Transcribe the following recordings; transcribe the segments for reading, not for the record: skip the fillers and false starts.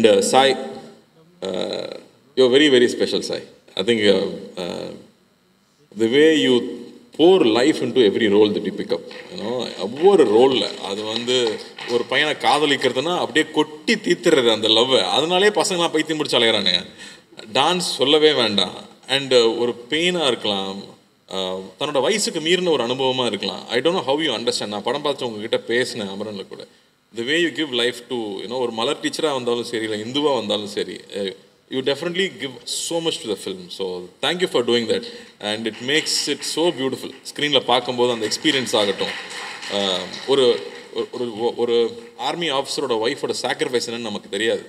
And Sai, you're very, very special, Sai. I think the way you pour life into every role that you pick up, ஒவ்வொரு ரோலில் அது வந்து ஒரு பையனை காதலிக்கிறதுனா அப்படியே கொட்டி தீத்துறது அந்த லவ். அதனாலே பசங்களாம் பைத்தியம் முடிச்சு அலையிறானுங்க. டான்ஸ் சொல்லவே வேண்டாம். அண்டு ஒரு பெயினாக இருக்கலாம், தன்னோட வயசுக்கு மீறின ஒரு அனுபவமாக இருக்கலாம். I don't know how you understand. நான் படம் பார்த்து உங்ககிட்ட பேசினேன் அமரனில் கூட. The way you give life to ஒரு மலர் டீச்சராக வந்தாலும் சரி, இல்லை இந்துவாக வந்தாலும் சரி, you definitely give so much to the film. So thank you for doing that, and it makes it so beautiful. Screenல பார்க்கும்போது அந்த எக்ஸ்பீரியன்ஸ் ஆகட்டும், ஒரு ஒரு ஆர்மி ஆஃபீஸரோட ஒய்ஃபோட சாக்ரிஃபைஸ் என்னன்னு நமக்கு தெரியாது.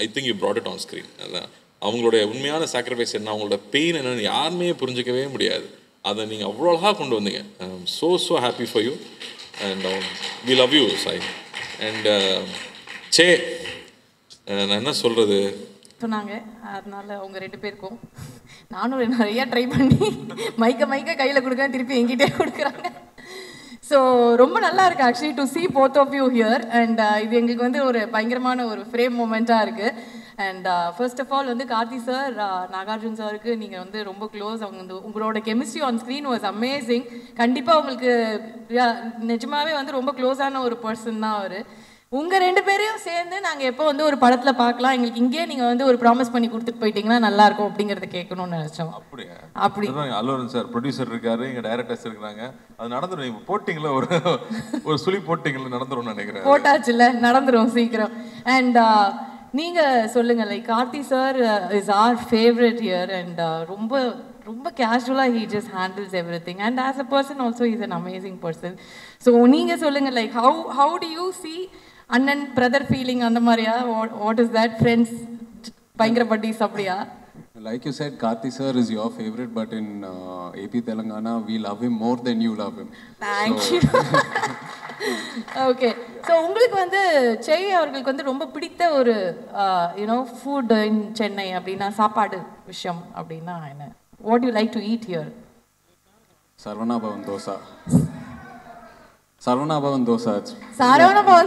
I think you brought it on screen. அதான் அவங்களுடைய உண்மையான சாக்ரிஃபைஸ் என்ன, அவங்களோட பெயின் என்னன்னு யாருமே புரிஞ்சிக்கவே முடியாது. அதை நீங்கள் அவ்வளோ அழகாக கொண்டு வந்தீங்க. so happy for you, and we love you, Sai. And சே, நான் என்ன சொல்கிறது சொன்னாங்க. அதனால அவங்க ரெண்டு பேருக்கும் நானும் நிறையா ட்ரை பண்ணி மைக்க கையில் கொடுக்குறேன், திருப்பி எங்கிட்டே கொடுக்குறாங்க. ஸோ ரொம்ப நல்லா இருக்குது actually to see both of you here. And இது எங்களுக்கு வந்து ஒரு பயங்கரமான ஒரு ஃப்ரேம் மூமெண்ட்டாக இருக்குது. அண்ட் ஃபர்ஸ்ட் ஆஃப் ஆல் வந்து கார்த்தி சார், நாகார்ஜுன் சாருக்கு நீங்கள் வந்து ரொம்ப க்ளோஸ். அவங்க வந்து உங்களோட chemistry on screen was amazing. கண்டிப்பாக உங்களுக்கு நிஜமாகவே வந்து ரொம்ப க்ளோஸான ஒரு பர்சன் தான் அவர். உங்கள் ரெண்டு பேரையும் சேர்ந்து நாங்கள் எப்போ வந்து ஒரு படத்தில் பார்க்கலாம், எங்களுக்கு இங்கேயே நீங்கள் வந்து ஒரு ப்ராமிஸ் பண்ணி கொடுத்துட்டு போயிட்டீங்கன்னா நல்லாயிருக்கும் அப்படிங்கிறத கேட்கணும்னு நினச்சோம். அப்படி அல்லூரன் சார் ப்ரொடியூசர் இருக்காரு, இங்கே டைரக்டர்ஸ் இருக்கிறாங்க. அது நடந்துடும். இப்போ போட்டிங்களா ஒரு சுழி போட்டிங்களா நடந்துடும் நினைக்கிறேன். போட்டாச்சு இல்லை, நடந்துடும் சீக்கிரம். அண்ட் நீங்கள் சொல்லுங்கள், like Karthi sir is our favourite here. And ரொம்ப கேஷுவலாக he just handles everything. And as a person also is an amazing person. So நீங்கள் சொல்லுங்கள், like how do you see அண்ணன் பிரதர் ஃபீலிங் அந்த மாதிரியா? What is that? ஃப்ரெண்ட்ஸ் பயங்கர buddies அப்படியா? Like you said, Karthi sir is your favorite, but in AP Telangana, we love him more than you love him. Thank you. Okay. So உங்களுக்கு வந்து செய் அவர்களுக்கு வந்து ரொம்ப பிடித்த ஒரு ஃபுட் இன் சென்னை அப்படின்னா, சாப்பாடு விஷயம் அப்படின்னா என்ன? What do you like to eat here? Sarvana Bhavan dosa. Saravana Pawan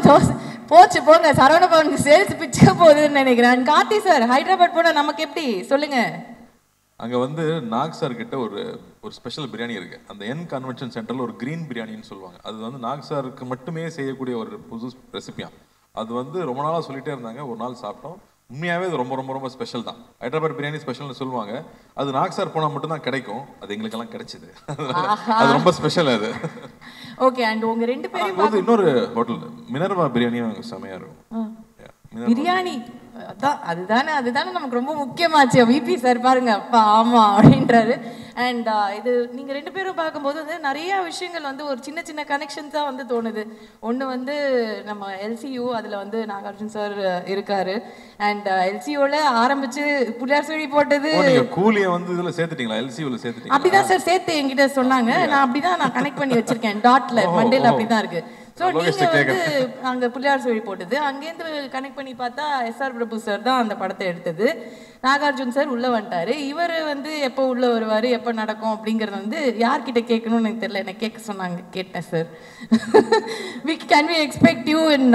dosa. போச்சு போங்க, சரவண பவனுக்கு சேல்ஸ் பிச்சுக்க போகுதுன்னு நினைக்கிறேன். கார்த்தி சார், ஹைதராபாத் போனா நமக்கு எப்படி சொல்லுங்க? அங்க வந்து நாக் சார் கிட்ட ஒரு ஸ்பெஷல் பிரியாணி இருக்கு. அந்த என் கன்வென்ஷன் சென்டர்ல ஒரு கிரீன் பிரியாணின்னு சொல்லுவாங்க. அது வந்து நாக் சாருக்கு மட்டுமே செய்யக்கூடிய ஒரு புது ரெசிபியா. அது வந்து ரொம்ப நாளாக சொல்லிட்டே இருந்தாங்க. ஒரு நாள் சாப்பிட்டோம். உண்மையாகவே அது ரொம்ப ரொம்ப ரொம்ப ஸ்பெஷல் தான். ஹைதராபாத் பிரியாணி ஸ்பெஷல்னு சொல்லுவாங்க. அது நாக் சார் போனால் மட்டும்தான் கிடைக்கும். அது எங்களுக்கெல்லாம் கிடைச்சிது. அது ரொம்ப ஸ்பெஷல் அது. ஓகே. அண்ட் உங்க ரெண்டு பேரும் இன்னொரு ஹோட்டல் மினர்வா பிரியாணியும் செமையாக இருக்கும். பிரியாணி அதுதானே நமக்கு ரொம்ப முக்கியமாச்சு. விபி சார் பாருங்க, அப்பா ஆமா அப்படின்றாரு. அண்ட் இது நீங்கள் ரெண்டு பேரும் பார்க்கும்போது வந்து நிறையா விஷயங்கள் வந்து ஒரு சின்ன சின்ன கனெக்ஷன்ஸாக வந்து தோணுது. ஒன்று வந்து நம்ம எல்சியூ, அதில் வந்து நாகார்ஜுன் சார் இருக்காரு. அண்ட் எல்சியூவில் ஆரம்பிச்சு புள்ளியார் சொல்லி போட்டது கூலியை வந்து இதில் சேர்த்துட்டீங்களா? எல்சியூவில் சேர்த்துட்டீங்க? அப்படிதான் சார் சேர்த்து என்கிட்ட சொன்னாங்க. நான் அப்படிதான் கனெக்ட் பண்ணி வச்சிருக்கேன். டாட்ல மண்டேல அப்படிதான் இருக்கு. ஸோ நீங்கள் வந்து அங்கே புள்ளியார் சொல்லி போட்டது, அங்கேருந்து கனெக்ட் பண்ணி பார்த்தா எஸ்ஆர் பிரபு சார் தான் அந்த படத்தை எடுத்தது. நாகார்ஜுன் சார் உள்ளே வந்துட்டார். இவர் வந்து எப்போ உள்ளே வருவார், எப்போ நடக்கும் அப்படிங்கிறது வந்து யார்கிட்ட கேட்கணும்னு எனக்கு தெரியல. எனக்கு கேட்க சொன்னாங்க, கேட்டேன் sir. Can we expect you in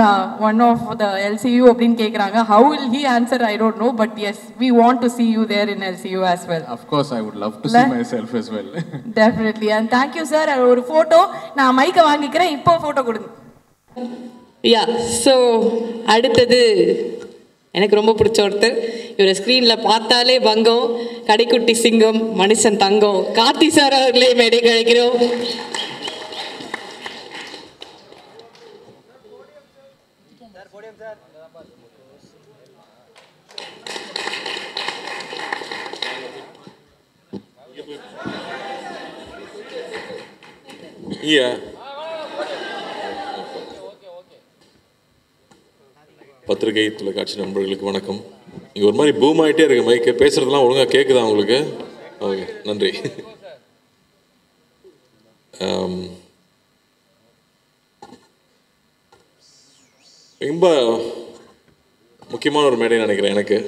one of the LCU அப்படின்னு கேட்குறாங்க. How will he answer I don't know, but yes we want to see you there in LCU as well. Of course, I would love to see myself as well. Definitely. And thank you sir. ஒரு photo நான் மைக்கை வாங்கிக்கிறேன், இப்போ photo கொடுங்க. So அடுத்தது எனக்கு ரொம்ப பிடிச்ச ஒருத்தர். இவரை ஸ்க்ரீனில் பார்த்தாலே பங்கம், கடைக்குட்டி சிங்கம், மனுஷன் தங்கம், கார்த்தி சார் அவர்களே மேடை கழிக்கிறோம். பத்திரிகை தொலைக்காட்சி நண்பர்களுக்கு வணக்கம். இங்கே ஒரு மாதிரி பூம் ஆகிட்டே இருக்கு மைக்கு. பேசுகிறதுலாம் ஒழுங்காக கேட்குதா உங்களுக்கு? ஓகே, நன்றி. ரொம்ப முக்கியமான ஒரு மேடை நினைக்கிறேன் எனக்கு.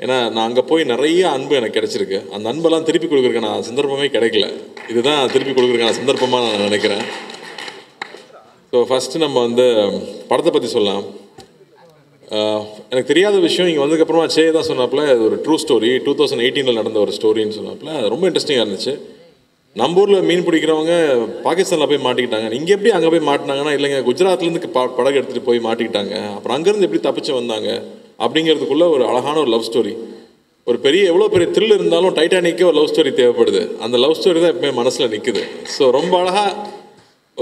ஏன்னா நான் அங்கே போய் நிறைய அன்பு எனக்கு கிடச்சிருக்கு. அந்த அன்பெல்லாம் திருப்பி கொடுக்குறதுக்கான சந்தர்ப்பமே கிடைக்கல. இதுதான் திருப்பி கொடுக்குறதுக்கான சந்தர்ப்பமாக நான் நினைக்கிறேன். ஸோ ஃபஸ்ட்டு நம்ம வந்து படத்தை பற்றி சொல்லலாம். எனக்கு தெரியாத விஷயம் இங்கே வந்ததுக்கப்புறமா தான் சொன்னாப்புல இது ஒரு ட்ரூ ஸ்டோரி 2018 நடந்த ஒரு ஸ்டோரின்னு சொன்னாப்புல. ரொம்ப இன்ட்ரெஸ்டிங்காக இருந்துச்சு. நம்ம ஊரில் மீன் பிடிக்கிறவங்க பாகிஸ்தானில் போய் மாட்டிக்கிட்டாங்க. இங்கே எப்படி அங்கே போய் மாட்டினாங்கன்னா, இல்லைங்க குஜராத்லேருந்து படகு எடுத்துகிட்டு போய் மாட்டிக்கிட்டாங்க, அப்புறம் அங்கேருந்து எப்படி தப்பிச்சு வந்தாங்க அப்படிங்கிறதுக்குள்ள ஒரு அழகான ஒரு லவ் ஸ்டோரி. ஒரு எவ்வளோ பெரிய த்ரில் இருந்தாலும் டைட்டானிக்கே ஒரு லவ் ஸ்டோரி தேவைப்படுது. அந்த லவ் ஸ்டோரி தான் எப்பவுமே மனசில் நிற்குது. ஸோ ரொம்ப அழகாக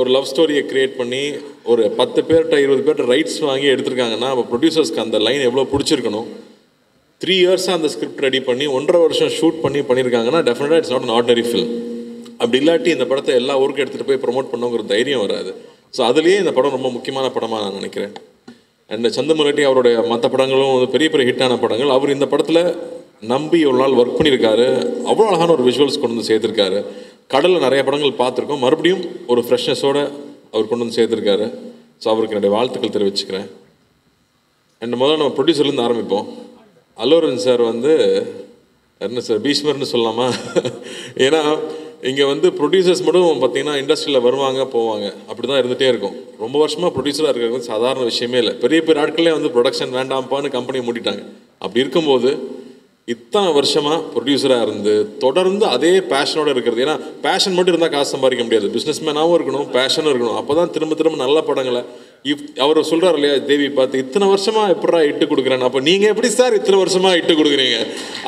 ஒரு லவ் ஸ்டோரியை க்ரியேட் பண்ணி ஒரு 10 பேர்கிட்ட 20 பேர்கிட்ட ரைட்ஸ் வாங்கி எடுத்திருக்காங்கன்னா அப்போ ப்ரொடியூசர்ஸ்க்கு அந்த லைன் எவ்வளோ பிடிச்சிருக்கணும். 3 இயர்ஸாக அந்த ஸ்கிரிப்ட் ரெடி பண்ணி 1.5 வருஷம் ஷூட் பண்ணியிருக்காங்கன்னா டெஃபினட்டாக it's not an ordinary film. அப்படி இல்லாட்டி இந்த படத்தை எல்லா ஊருக்கும் எடுத்துகிட்டு போய் ப்ரொமோட் பண்ணுங்கிற தைரியம் வராது. ஸோ அதுலேயே இந்த படம் ரொம்ப முக்கியமான படமாக நான் நினைக்கிறேன். அண்ட் சந்திரமுரட்டி அவருடைய மற்ற படங்களும் பெரிய பெரிய ஹிட்டான படங்கள். அவர் இந்த படத்தில் நம்பி ஒரு நாள் ஒர்க் பண்ணியிருக்காரு. அவ்வளோ அழகான ஒரு விஷுவல்ஸ் கொண்டு வந்து சேர்த்துருக்காரு. கடலில் நிறைய படங்கள் பார்த்துருக்கோம், மறுபடியும் ஒரு ஃப்ரெஷ்னஸோடு அவர் கொண்டு வந்து சேர்த்துருக்காரு. ஸோ அவருக்கு என்னுடைய வாழ்த்துக்கள் தெரிவிச்சுக்கிறேன். அண்ட் முதல்ல நம்ம ப்ரொடியூசர்லேருந்து ஆரம்பிப்போம். அல்லு அர்ஜுன் சார் என்ன சார் பீஷ்மர்னு சொல்லலாமா? ஏன்னா இங்கே ப்ரொடியூசர்ஸ் மட்டும் பார்த்தீங்கன்னா இண்டஸ்ட்ரியில் வருவாங்க போவாங்க, அப்படி தான் இருந்துகிட்டே இருக்கும். ரொம்ப வருஷமாக ப்ரொடியூசராக இருக்கிறது சாதாரண விஷயமே இல்லை. பெரிய பெரிய ஆட்களே ப்ரொடக்ஷன் வேண்டாம்ப்பான்னு கம்பெனியை மூடிட்டாங்க. அப்படி இருக்கும்போது இத்தனை வருஷமாக ப்ரொடியூசராக இருந்து தொடர்ந்து அதே பேஷனோடு இருக்கிறது. ஏன்னா பேஷன் மட்டும் இருந்தால் காசு சம்பாதிக்க முடியாது. பிஸ்னஸ்மேனாகவும் இருக்கணும், பேஷனும் இருக்கணும். அப்போ தான் திரும்ப நல்ல படங்களை அவர் சொல்கிறார் இல்லையா, தேவி பார்த்து இத்தனை வருஷமாக எப்படா இட்டு கொடுக்குறேன்னு. அப்போ நீங்கள் எப்படி சார் இத்தனை வருஷமாக இட்டு கொடுக்குறீங்க?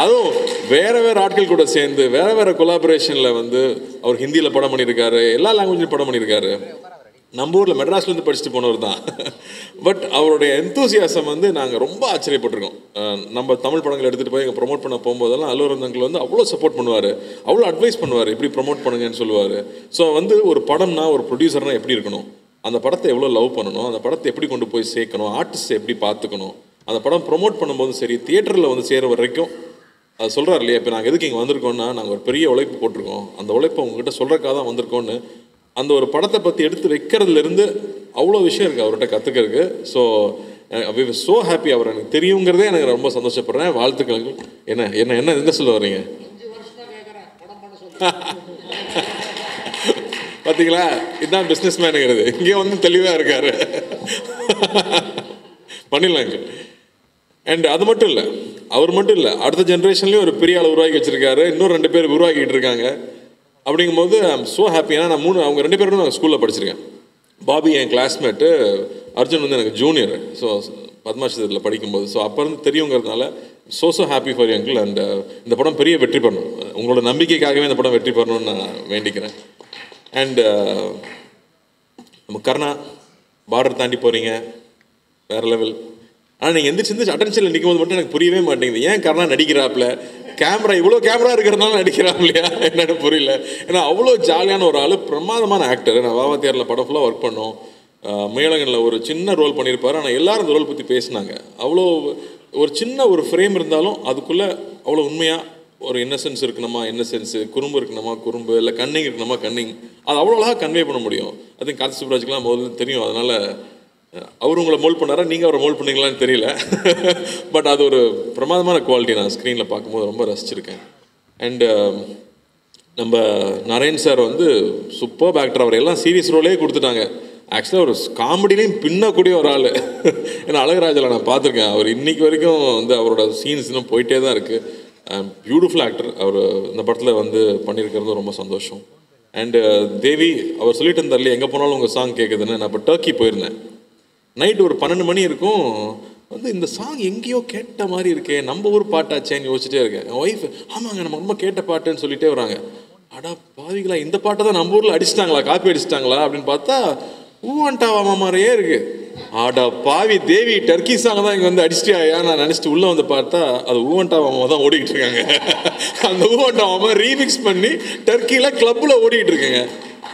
அதுவும் வேறு ஆட்கள் கூட சேர்ந்து வேறு கொலாபரேஷனில் அவர் ஹிந்தியில் படம் பண்ணியிருக்காரு, எல்லா லாங்குவேஜ்லையும் படம் பண்ணியிருக்காரு. நம்ம ஊரில் மெட்ராஸ்லேருந்து படிச்சுட்டு போனவர் தான். பட் அவருடைய எந்தூசியாசம் நாங்கள் ரொம்ப ஆச்சரியப்பட்டிருக்கோம். நம்ம தமிழ் படங்கள் எடுத்துகிட்டு போய் எங்கள் ப்ரொமோட் பண்ண போகும்போதெல்லாம் அல்லு அர்ஜுன் அங்கிள் அவ்வளோ சப்போர்ட் பண்ணுவார், அவ்வளோ அட்வைஸ் பண்ணுவார், இப்படி ப்ரொமோட் பண்ணுங்கன்னு சொல்லுவார். ஸோ ஒரு படம்னா ஒரு ப்ரொடியூசர்னால் எப்படி இருக்கணும், அந்த படத்தை எவ்வளோ லவ் பண்ணணும், அந்த படத்தை எப்படி கொண்டு போய் சேர்க்கணும், ஆர்டிஸ்ட் எப்படி பார்த்துக்கணும், அந்த படம் ப்ரொமோட் பண்ணும்போதும் சரி தியேட்டரில் சேர வரைக்கும் அது சொல்கிறார் இல்லையா. இப்போ நாங்கள் எதுக்கு இங்கே வந்திருக்கோன்னா நாங்கள் ஒரு பெரிய உழைப்பு போட்டிருக்கோம், அந்த உழைப்பை உங்ககிட்ட சொல்கிறக்காக தான் வந்திருக்கோன்னு அந்த ஒரு படத்தை பற்றி எடுத்து வைக்கிறதுலேருந்து அவ்வளோ விஷயம் இருக்குது அவர்கிட்ட கற்றுக்கிறதுக்கு. So we were so happy. அவர் எனக்கு தெரியுங்கிறதே எனக்கு ரொம்ப சந்தோஷப்படுறேன். வாழ்த்துக்கள். என்ன சொல்ல வரீங்க? பார்த்தீங்களா, இதுதான் பிஸ்னஸ் மேனுங்கிறது. இங்கே தெளிவாக இருக்காரு. பண்ணிடலாங்க. அண்ட் அது மட்டும் இல்லை, அவர் மட்டும் இல்லை, அடுத்த ஜென்ரேஷன்லேயும் ஒரு பெரிய ஆள் உருவாக்கி வச்சுருக்காரு. இன்னும் 2 பேர் உருவாக்கிட்டு இருக்காங்க. அப்படிங்கும்போது ஐ எம் ஸோ ஹாப்பி. ஏன்னா நான் அவங்க 2 பேரும் நான் ஸ்கூலில் படிச்சிருக்கேன். பாபி என் கிளாஸ்மேட்டு, அர்ஜுன் எனக்கு ஜூனியர். ஸோ பத்மாஷத்தில் படிக்கும்போது ஸோ அப்போ தெரியுங்கிறதுனால so happy for you uncle. And இந்த படம் பெரிய வெற்றி பெறணும், உங்களோட நம்பிக்கைக்காகவே இந்த படம் வெற்றி பெறணும்னு நான் வேண்டிக்கிறேன். அண்ட் நம்ம கர்ணா பார்டர் தாண்டி போகிறீங்க, வேறு லெவல். ஆனால் நீங்கள் எந்திரிச்சு அட்டென்ஷனில் நிற்கும் போது மட்டும் எனக்கு புரியவே மாட்டேங்குது. ஏன் கர்ணா நடிக்கிறாப்புல, இவ்வளோ கேமரா இருக்கிறதுனால நடிக்கிறான் இல்லையா என்னன்னு புரியல. ஏன்னா அவ்வளோ ஜாலியான ஒரு ஆள், பிரமாதமான ஆக்டர். நான் வாவாத்தியாரில் படம் ஃபுல்லாக ஒர்க் பண்ணோம். முயலகனில் ஒரு சின்ன ரோல் பண்ணியிருப்பார். ஆனால் எல்லாரும் அந்த ரோல் பற்றி பேசினாங்க. அவ்வளோ ஒரு சின்ன ஒரு ஃப்ரேம் இருந்தாலும் அதுக்குள்ளே அவ்வளோ உண்மையாக ஒரு இன்னசென்ஸ் இருக்கணுமா இன்னசென்ஸு, குறும்பு இருக்கணுமா குறும்பு, இல்லை கன்னிங் இருக்கணுமா கன்னிங், அது அவ்வளோ அழகாக கன்வே பண்ண முடியும். அது கார்த்தி சுப்ராஜுக்கெலாம் முதல்ல தெரியும். அதனால் அவர் உங்களை மோல்ட் பண்ணாரா, நீங்கள் அவரை மோல்ட் பண்ணீங்களான்னு தெரியல. பட் அது ஒரு பிரமாதமான குவாலிட்டி. நான் ஸ்க்ரீனில் பார்க்கும்போது ரொம்ப ரசிச்சிருக்கேன். அண்டு நம்ம நரேன் சார் சூப்பர் ஆக்டர். அவர் எல்லாம் சீரியஸ் ரோலே கொடுத்துட்டாங்க. ஆக்சுவலாக ஒரு காமெடிலையும் பின்னக்கூடிய ஒரு ஆள். ஏன்னா அழகராஜில் நான் பார்த்துருக்கேன். அவர் இன்றைக்கி வரைக்கும் அவரோட சீன்ஸ் இன்னும் போயிட்டே தான் இருக்குது. Beautiful actor. அவர் இந்த படத்தில் பண்ணியிருக்கிறது ரொம்ப சந்தோஷம். அண்டு தேவி அவர் சொல்லிட்டு இருந்தார் இல்லையா, எங்கே போனாலும் உங்கள் சாங் கேட்குதுன்னு. நான் இப்போ டர்க்கி போயிருந்தேன். நைட்டு ஒரு 12 மணி இருக்கும். இந்த சாங் எங்கேயோ கேட்ட மாதிரி இருக்கே, நம்ம ஊர் பாட்டாச்சேன்னு யோசிச்சுட்டே இருக்கேன். என் ஒய்ஃப் ஆமாங்க நம்ம ரொம்ப கேட்ட பாட்டுன்னு சொல்லிட்டே வராங்க. அடா பாவிங்களா, இந்த பாட்டை தான் நம்ம ஊரில் அடிச்சிட்டாங்களா, காப்பி அடிச்சிட்டாங்களா அப்படின்னு பார்த்தா ஊவன்டாவா மாதிரியே இருக்கு. ஆடா பாவி தேவி, டர்க்கி சாங் தான் இங்கே அடிச்சிட்டியா நான் நினச்சிட்டு உள்ளே பார்த்தா அது ஊவன்டாவாமா தான் ஓடிக்கிட்டு இருக்காங்க. அந்த ஊவன்டாவாமா ரீமிக்ஸ் பண்ணி டர்க்கியில் கிளப்பில் ஓடிக்கிட்டு இருக்குங்க.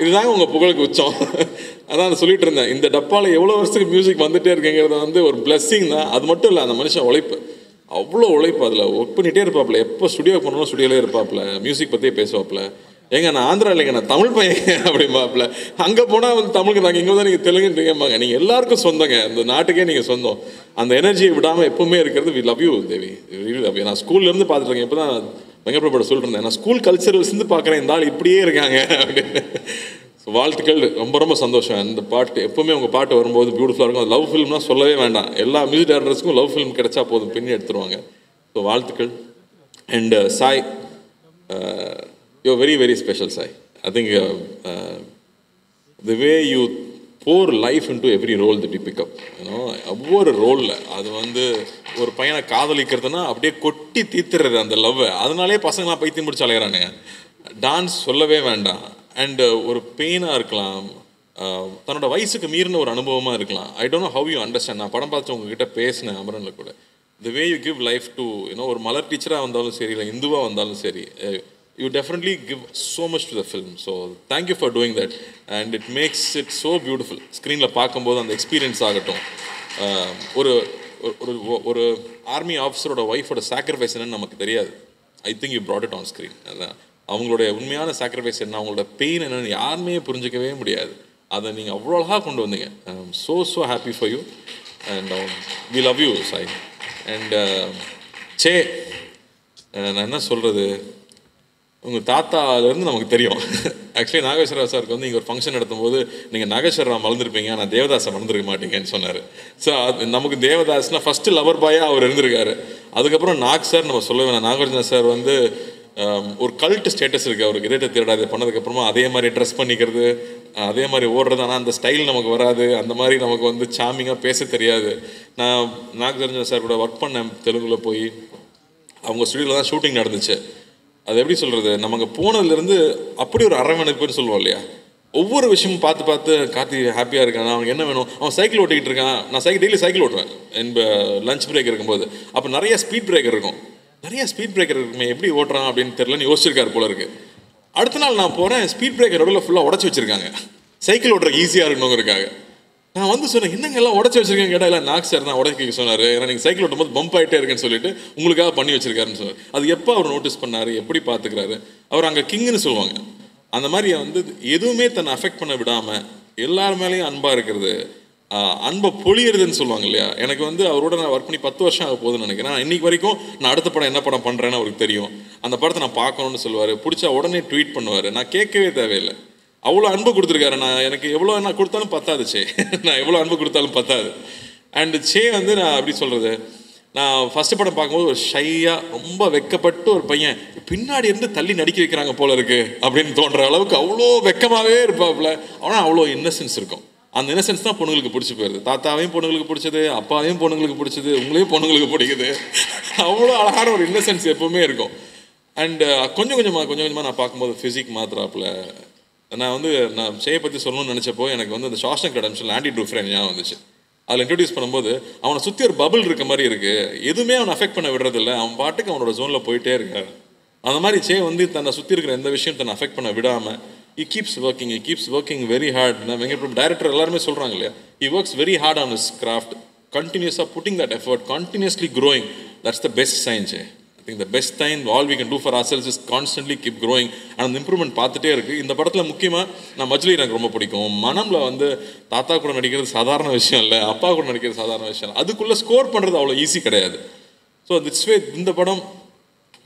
இதுதாங்க உங்கள் புகழுக்கு உச்சம். அதான் சொல்லிட்டு இருந்தேன், இந்த டப்பாவில் எவ்வளோ வருஷத்துக்கு மியூசிக் வந்துகிட்டே இருக்குங்கிறது ஒரு பிளஸ்ஸிங் தான். அது மட்டும் இல்லை, அந்த மனுஷன் உழைப்பு, அவ்வளோ உழைப்பு. அதில் ஒர்க் பண்ணிகிட்டே இருப்பாப்புல. எப்போ ஸ்டுடியோ போனாலும் ஸ்டுடியோலே இருப்பாப்புல, மியூசிக் பற்றியே பேசுவாப்புல. ஏங்க நான் ஆந்திரா இல்லைங்க, நான் தமிழ் பையன் அப்படிம்பாப்புல. அங்கே போனால் தமிழுக்கு நாங்கள் இங்கே தான் நீங்கள் தெலுங்குன்றீங்கம்பாங்க. நீங்கள் எல்லாருக்கும் சொந்தங்க, இந்த நாட்டுக்கே நீங்கள் சொந்தம். அந்த எனர்ஜியை விடாமல் எப்பவுமே இருக்கிறது. We love you Devi, really love you. நான் ஸ்கூல்லேருந்து பார்த்துருக்கேன். இப்போ தான் வெங்கட்பிரபு சொல்லிட்டு இருந்தேன், நான் ஸ்கூல் கல்ச்சரல்ஸ்லேருந்து பார்க்குறேன், இந்த ஆள் இப்படியே இருக்காங்க அப்படின்னு. ஸோ வாழ்த்துக்கள். ரொம்ப ரொம்ப சந்தோஷம். அந்த பாட்டு எப்போவுமே உங்கள் பாட்டு வரும்போது பியூட்டிஃபுல்லாக இருக்கும். அது லவ் ஃபிலிம்னா சொல்லவே வேண்டாம். எல்லா மியூசிக் டைரக்டர்ஸ்க்கும் லவ் ஃபிலிம் கிடைச்சா போதும், பின்னி எடுத்துருவாங்க. ஸோ வாழ்த்துக்கள். And Sai, you very very special Sai. I think the way you pour life into every role that you pick up, you know, ஒவ்வொரு ரோலில் அது வந்து ஒரு பையனை காதலிக்கிறதுனா அப்படியே கொட்டி தீத்துறது அந்த லவ்வை. அதனாலே பசங்களாம் பைத்தியம் முடிச்சு அலைகிறானுங்க. டான்ஸ் சொல்லவே வேண்டாம். அண்டு ஒரு பெயினாக இருக்கலாம், தன்னோட வயசுக்கு மீறின ஒரு அனுபவமாக இருக்கலாம். I don't know how you understand. நான் படம் பார்த்து உங்ககிட்ட பேசினேன் அமரனில் கூட. The way you give life to, you know, ஒரு மலர் டீச்சராக வந்தாலும் சரி, இல்லை இந்துவாக வந்தாலும் சரி, you definitely give so much to the film. So thank you for doing that, and it makes it so beautiful. ஸ்க்ரீனில் பார்க்கும்போது அந்த எக்ஸ்பீரியன்ஸ் ஆகட்டும், ஒரு ஒரு ஆர்மி ஆஃபீஸரோட ஒய்ஃபோட சாக்ரிஃபைஸ் என்னன்னு நமக்கு தெரியாது. I think you brought it on screen. அதான் அவங்களுடைய உண்மையான சாக்ரிஃபைஸ் என்ன, அவங்களோட பெயின் என்னன்னு யாருமே புரிஞ்சிக்கவே முடியாது. அதை நீங்கள் அவ்வளோ அழகாக கொண்டு வந்தீங்க. So happy for you, and we love you Sai. And say, நான் என்ன சொல்கிறது, உங்கள் தாத்தாலேருந்து நமக்கு தெரியும். ஆக்சுவலி நாகேஸ்வர சாருக்கு வந்து இங்கே ஒரு ஃபங்க்ஷன் நடத்தும்போது நீங்கள் நாகேஸ்வரா மறந்துருப்பீங்க, ஆனால் தேவதாஸை மறந்துருக்க மாட்டீங்கன்னு சொன்னார். ஸோ அது நமக்கு தேவதாஸ்னால் ஃபஸ்ட்டு லவர் பாயாக அவர் இருந்திருக்காரு. அதுக்கப்புறம் நாக் சார் நம்ம சொல்ல வேணாம். நாகார்ஜுனா சார் வந்து ஒரு கல்ட் ஸ்டேட்டஸ் இருக்குது அவருக்கு. இதே தேடாது பண்ணதுக்கப்புறமா அதே மாதிரி ட்ரெஸ் பண்ணிக்கிறது, அதே மாதிரி ஓடுறது. ஆனால் அந்த ஸ்டைல் நமக்கு வராது, அந்த மாதிரி நமக்கு வந்து சாமிங்காக பேச தெரியாது. நான் நாகார்ஜுனா சார் கூட ஒர்க் பண்ணேன் தெலுங்குல போய். அவங்க ஸ்டுடியோவில் தான் ஷூட்டிங் நடந்துச்சு. அது எப்படி சொல்கிறது, நம்ம அங்கே போனதுலேருந்து அப்படி ஒரு அரவணைப்புன்னு சொல்லுவோம் இல்லையா. ஒவ்வொரு விஷயமும் பார்த்து பார்த்து கார்த்தி ஹாப்பியாக இருக்கான், அவனுக்கு என்ன வேணும், அவன் சைக்கிள் ஓட்டிகிட்டு இருக்கான். நான் டெய்லி சைக்கிள் ஓட்டுவேன் லஞ்ச் பிரேக் இருக்கும்போது. அப்போ நிறைய ஸ்பீட் பிரேக்கர் இருக்கும். நிறைய ஸ்பீட் பிரேக்கர் இருக்குமே, எப்படி ஓட்டுறான் அப்படின்னு தெரியலன்னு யோசிச்சிருக்காரு போல இருக்குது. அடுத்த நாள் நான் போகிறேன், ஸ்பீட் பிரேக்கர் ரோடில் ஃபுல்லாக உடச்சி வச்சுருக்காங்க, சைக்கிள் ஓட்டுற ஈஸியாக இருக்கணுங்கிறதுக்காக. நான் வந்து சொன்னேன், என்னங்க எல்லாம் உடச்சி வச்சிருக்கேன் கேட்டால், இல்லை நாக் சார் தான் உடச்சி சொன்னார், ஏன்னா நீங்கள் சைக்கிள் ஓட்டும் போது பம்ப் ஆகிட்டே இருக்குன்னு சொல்லிட்டு உங்களுக்காக பண்ணி வச்சிருக்காருன்னு சொன்னார். அது எப்போ அவர் நோட்டீஸ் பண்ணார், எப்படி பார்த்துக்கிறாரு அவர். அங்கே கிங்குன்னு சொல்லுவாங்க. அந்த மாதிரி வந்து எதுவுமே தன்னை அஃபெக்ட் பண்ண விடாமல் எல்லார் மேலேயும் அன்பாக இருக்கிறது, அன்பை பொழியறதுன்னு சொல்லுவாங்க இல்லையா. எனக்கு வந்து அவரோட நான் ஒர்க் பண்ணி 10 வருஷம் ஆக போகுதுன்னு நினைக்கிறேன். நான் இன்னைக்கு வரைக்கும் நான் அடுத்த படம் என்ன படம் பண்ணுறேன்னு அவருக்கு தெரியும். அந்த படத்தை நான் பார்க்கணுன்னு சொல்லுவார், பிடிச்சா உடனே ட்வீட் பண்ணுவார். நான் கேட்கவே தேவையில்லை, அவ்வளோ அன்பு கொடுத்துருக்காரு. நான் எனக்கு எவ்வளோ என்ன கொடுத்தாலும் பத்தாது சே, நான் எவ்வளோ அன்பு கொடுத்தாலும் பத்தாது. அண்டு சே வந்து நான் அப்படி சொல்கிறது, நான் ஃபஸ்ட்டு படம் பார்க்கும்போது ஒரு ஷையாக ரொம்ப வெக்கப்பட்டு ஒரு பையன் பின்னாடி இருந்து தள்ளி நடிக்க வைக்கிறாங்க போல இருக்கு அப்படின்னு தோன்ற அளவுக்கு அவ்வளோ வெக்கமாகவே இருப்பாப்புல. ஆனால் அவ்வளோ இன்னசென்ஸ் இருக்கும். அந்த இன்னசென்ஸ் தான் பொண்ணுங்களுக்கு பிடிச்சி போயிடுது. தாத்தாவையும் பொண்ணுங்களுக்கு பிடிச்சது, அப்பாவையும் பொண்ணுங்களுக்கு பிடிச்சது, உங்களையும் பொண்ணுங்களுக்கு பிடிக்குது. அவ்வளோ அழகான ஒரு இன்னசென்ஸ் எப்போவுமே இருக்கும். அண்டு கொஞ்சம் கொஞ்சமாக நான் பார்க்கும்போது ஃபிசிக் மாத்திராப்பில். நான் வந்து நான் சேயை பற்றி சொல்லணும்னு நினச்சப்போ எனக்கு வந்து அந்த ஷாஸ்டங்க் ரெடெம்ப்ஷன் ஆண்டி ட்ரூஃப்ரேன் ஞாபகம் வந்துச்சு. அதில் இன்ட்ரடியூஸ் பண்ணும்போது அவனை சுற்றி ஒரு பபிள் இருக்க மாதிரி இருக்குது, எதுவுமே அவனை அஃபெக்ட் பண்ண விடுறதில்ல, அவன் பாட்டுக்கு அவனோட ஜோனில் போயிட்டே இருக்காரு. அந்த மாதிரி சே வந்து தன்னை சுற்றி இருக்கிற எந்த விஷயம் தன்னை அஃபெக்ட் பண்ண விடாமல் he keeps working very hard. Venkat Prabhu director எல்லாருமே சொல்கிறாங்க இல்லையா, he works very hard on his craft, continuously putting that effort, continuously growing. That's the best sign, Jay. I think the best sign all we can do for ourselves is constantly keep growing, and அந்த improvement பார்த்துட்டே இருக்குது. இந்த படத்தில் முக்கியமாக நான் மஜ்லி எனக்கு ரொம்ப பிடிக்கும். மனம்ல வந்து தாத்தா கூட நடிக்கிறது சாதாரண விஷயம் இல்லை, அப்பா கூட நடிக்கிறது சாதாரண விஷயம் இல்லை, அதுக்குள்ளே ஸ்கோர் பண்ணுறது அவ்வளோ ஈஸி கிடையாது. ஸோ திட்ஸ் வே இந்த படம்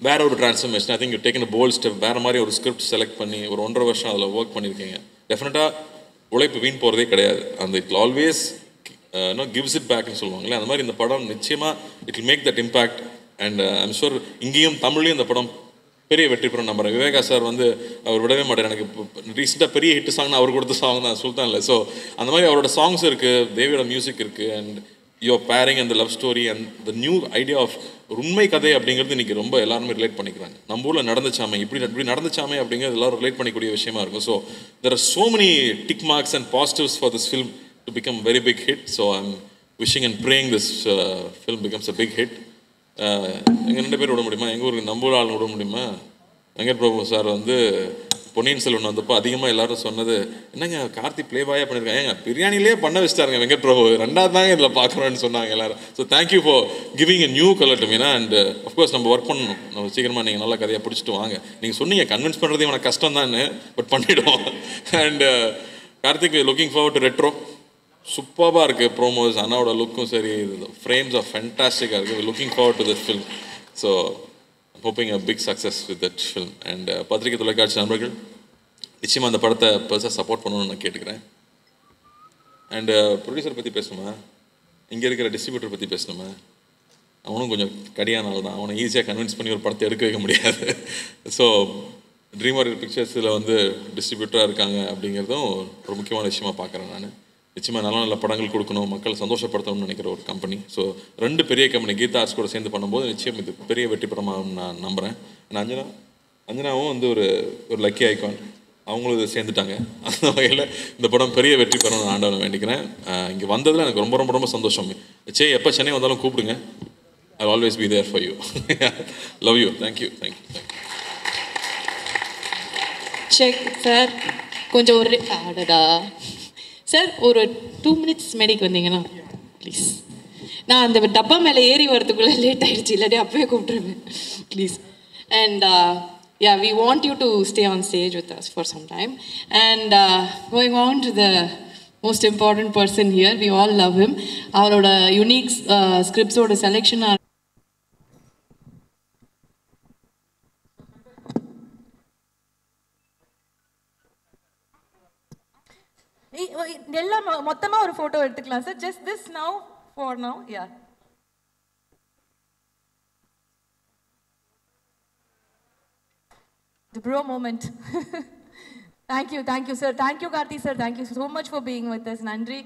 வேற ஒரு transformation. I think you taken a bolt step. வேறு மாதிரி ஒரு ஸ்கிரிப்ட் செலக்ட் பண்ணி ஒரு 1.5 வருஷம் அதில் ஒர்க் பண்ணியிருக்கீங்க. டெஃபினட்டாக உழைப்பு வீண் போகிறதே கிடையாது. அந்த இட் ஆல்வேஸ் கிவ்ஸ் இட் பேக்னு சொல்லுவாங்களே, அந்த மாதிரி இந்த படம் நிச்சயமாக it will make that impact. And I'm sure இங்கேயும் தமிழ்லையும் இந்த படம் பெரிய வெற்றி பெறும் நம்புறேன். விவேகா சார் வந்து அவர் விடவே மாட்டார். எனக்கு இப்போ ரீசெண்டாக பெரிய ஹிட் சாங்னா அவர் கொடுத்த சாங் தான் சுல்தான்ல. ஸோ அந்த மாதிரி அவரோட சாங்ஸ் இருக்குது, தேவியோட மியூசிக் இருக்குது, and your pairing and the love story and the new idea of உண்மை கதை அப்படிங்கிறது இன்றைக்கி ரொம்ப எல்லாருமே ரிலேட் பண்ணிக்கிறாங்க. நம்ம ஊரில் நடந்துச்சாமே, இப்படி நடந்துச்சாமே அப்படிங்கிறது எல்லாரும் ரிலேட் பண்ணிக்கூடிய விஷயமா இருக்கும். So there are so many tick marks and positives for this film to become very big hit. So I am wishing and praying this film becomes a big hit. எங்கள் 2 பேர் விட முடியுமா, எங்கள் ஊருக்கு நம்ம ஊர் ஆள் விட முடியுமா? வெங்கட் பிரபு சார் வந்து பொன்னியின் செல்வன் வந்தப்போ அதிகமாக எல்லாரும் சொன்னது, என்னங்க கார்த்தி ப்ளேபாயாக பண்ணியிருக்காங்க, ஏங்க பிரியாணிலே பண்ண வச்சுட்டாருங்க வெங்கட் பிரபு, 2வது தாங்க இதில் பார்க்குறோன்னு சொன்னாங்க எல்லாரும். So thank you for giving a new colour to Meena. And of course நம்ம ஒர்க் பண்ணணும், நம்ம சீக்கிரமாக நீங்கள் நல்லா கதையாக பிடிச்சிட்டு வாங்க. நீங்கள் சொன்னீங்க கன்வின்ஸ் பண்ணுறது எனக்கு கஷ்டம் தான், பட் பண்ணிவிடுவோம். And Karthik looking forward to retro. சூப்பராக இருக்குது ப்ரோமோஸ், அண்ணாவோட லுக்கும் சரி, ஃப்ரேம்ஸ் ஆஃப் ஃபேண்டாஸ்டிக்காக இருக்குது. Looking forward to that film. So hoping a big success with that film. And பத்திரிகை தொலைக்காட்சி நண்பர்கள், நிச்சயமாக அந்த படத்தை பெருசாக சப்போர்ட் பண்ணணும்னு நான் கேட்டுக்கிறேன். அண்டு ப்ரொடியூசர் பற்றி பேசணுமா, இங்கே இருக்கிற டிஸ்ட்ரிபியூட்டர் பற்றி பேசணுமா? அவனும் கொஞ்சம் கடியான ஆள் தான். அவனை ஈஸியாக கன்வின்ஸ் பண்ணி ஒரு படத்தை எடுக்க வைக்க முடியாது. ஸோ ட்ரீம் வாரியர் பிக்சர்ஸில் வந்து டிஸ்ட்ரிபியூட்டராக இருக்காங்க அப்படிங்கிறதும் ஒரு முக்கியமான விஷயமா பார்க்குறேன் நான். நிச்சயமாக நல்ல நல்ல படங்கள் கொடுக்கணும், மக்களை சந்தோஷப்படுத்தணும்னு நினைக்கிற ஒரு கம்பெனி. ஸோ 2 பெரிய கம்பெனி கீதா ஆர்ட்ஸ் கூட சேர்ந்து பண்ணும்போது நிச்சயம் இது பெரிய வெற்றி படமாக நான் நம்புகிறேன். ஏன்னா அஞ்சனாவும் வந்து ஒரு லக்கி ஐகான், அவங்களும் இதை சேர்ந்துட்டாங்க. அந்த வகையில் இந்த படம் பெரிய வெற்றி பெறணும்னு ஆண்டவனை வேண்டிக்கிறேன். இங்கே வந்ததில் எனக்கு ரொம்ப ரொம்ப ரொம்ப சந்தோஷம். எப்போ சென்னை வந்தாலும் கூப்பிடுங்க. I'll always be there for you. Love you. Thank you. Check sir, கொஞ்சம் ஒரு ஆடடா சார், ஒரு 2 minutes மேடைக்கு வந்தீங்கன்னா ப்ளீஸ். நான் அந்த டப்பா மேலே ஏறி வரதுக்குள்ளே லேட் ஆகிடுச்சு, இல்லாட்டி அப்பவே கூப்பிட்ருவேன் please. And yeah, we want you to stay on stage with us for some time. And going on to the most important person here, we all love him. அவரோட யூனிக் ஸ்கிரிப்ட்ஸோட செலெக்ஷன் எல்லாம் மொத்தமா ஒரு photo எடுத்துக்கலாம் sir. Just this now for now. Yeah, the bro moment. Thank you sir, thank you Karthi sir, thank you so much for being with us. Nandri.